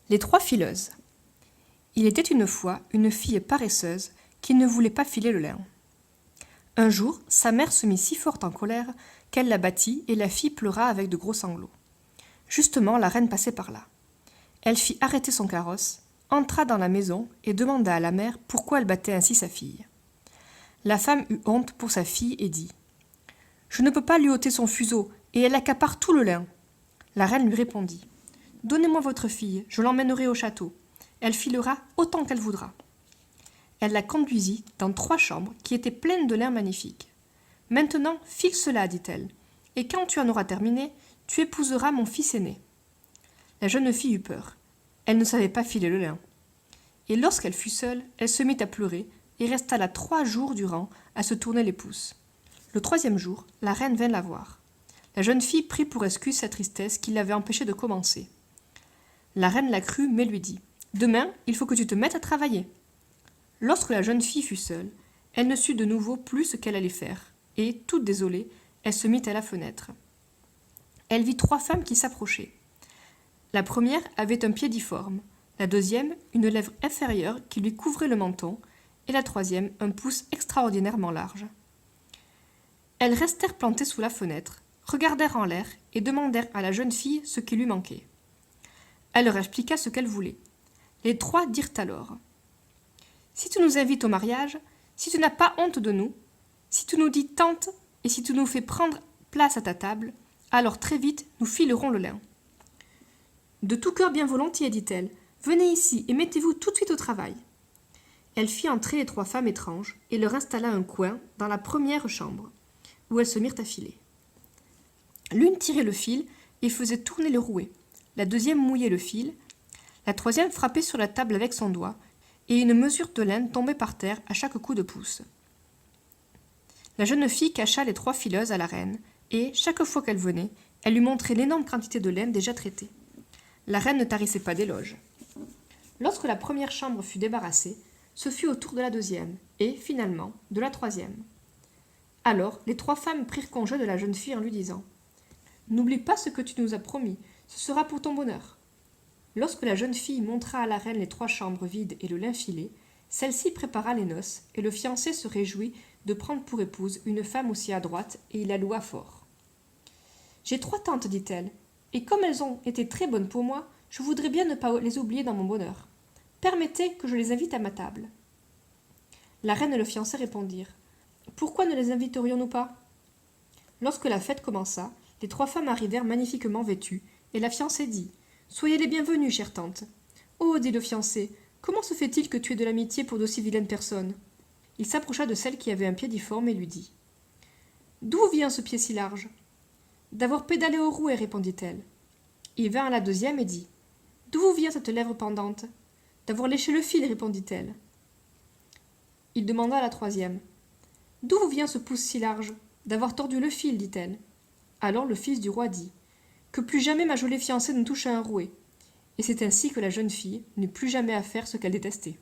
Les trois fileuses. Il était une fois une fille paresseuse qui ne voulait pas filer le lin. Un jour, sa mère se mit si fort en colère qu'elle la battit et la fille pleura avec de gros sanglots. Justement, la reine passait par là. Elle fit arrêter son carrosse, entra dans la maison et demanda à la mère pourquoi elle battait ainsi sa fille. La femme eut honte pour sa fille et dit « Je ne peux pas lui ôter son fuseau et elle accapare tout le lin. » La reine lui répondit « Donnez-moi votre fille, je l'emmènerai au château. Elle filera autant qu'elle voudra. » Elle la conduisit dans 3 chambres qui étaient pleines de lin magnifique. « Maintenant, file cela, dit-elle, et quand tu en auras terminé, tu épouseras mon fils aîné. » La jeune fille eut peur. Elle ne savait pas filer le lin. Et lorsqu'elle fut seule, elle se mit à pleurer et resta là 3 jours durant à se tourner les pouces. Le 3e jour, la reine vint la voir. La jeune fille prit pour excuse sa tristesse qui l'avait empêchée de commencer. La reine la crut, mais lui dit « Demain, il faut que tu te mettes à travailler. » Lorsque la jeune fille fut seule, elle ne sut de nouveau plus ce qu'elle allait faire, et, toute désolée, elle se mit à la fenêtre. Elle vit 3 femmes qui s'approchaient. La première avait un pied difforme, la deuxième une lèvre inférieure qui lui couvrait le menton, et la troisième un pouce extraordinairement large. Elles restèrent plantées sous la fenêtre, regardèrent en l'air et demandèrent à la jeune fille ce qui lui manquait. Elle leur expliqua ce qu'elle voulait. Les 3 dirent alors « Si tu nous invites au mariage, si tu n'as pas honte de nous, si tu nous dis tante et si tu nous fais prendre place à ta table, alors très vite nous filerons le lin. » « De tout cœur bien volontiers, dit-elle, venez ici et mettez-vous tout de suite au travail. » Elle fit entrer les 3 femmes étranges et leur installa un coin dans la première chambre, où elles se mirent à filer. L'une tirait le fil et faisait tourner le rouet, la deuxième mouillait le fil, la troisième frappait sur la table avec son doigt, et une mesure de laine tombait par terre à chaque coup de pouce. La jeune fille cacha les 3 fileuses à la reine, et, chaque fois qu'elle venait, elle lui montrait l'énorme quantité de laine déjà traitée. La reine ne tarissait pas d'éloges. Lorsque la première chambre fut débarrassée, ce fut au tour de la deuxième, et, finalement, de la troisième. Alors, les 3 femmes prirent congé de la jeune fille en lui disant « N'oublie pas ce que tu nous as promis, ce sera pour ton bonheur. » Lorsque la jeune fille montra à la reine les 3 chambres vides et le lin filé, celle-ci prépara les noces, et le fiancé se réjouit de prendre pour épouse une femme aussi adroite, et il la loua fort. « J'ai 3 tantes, dit-elle, et comme elles ont été très bonnes pour moi, je voudrais bien ne pas les oublier dans mon bonheur. Permettez que je les invite à ma table. » La reine et le fiancé répondirent « Pourquoi ne les inviterions-nous pas ?» Lorsque la fête commença, les 3 femmes arrivèrent magnifiquement vêtues, et la fiancée dit « Soyez les bienvenues, chère tante. »« Oh, dit le fiancé, comment se fait-il que tu aies de l'amitié pour d'aussi vilaines personnes ?» Il s'approcha de celle qui avait un pied difforme et lui dit « D'où vient ce pied si large ?»« D'avoir pédalé au rouet, répondit-elle. Il vint à la deuxième et dit « D'où vous vient cette lèvre pendante ?»« D'avoir léché le fil, répondit-elle. Il demanda à la troisième « D'où vous vient ce pouce si large ?»« D'avoir tordu le fil, dit-elle. Alors le fils du roi dit « Que plus jamais ma jolie fiancée ne touche à un rouet. » Et c'est ainsi que la jeune fille n'eut plus jamais à faire ce qu'elle détestait.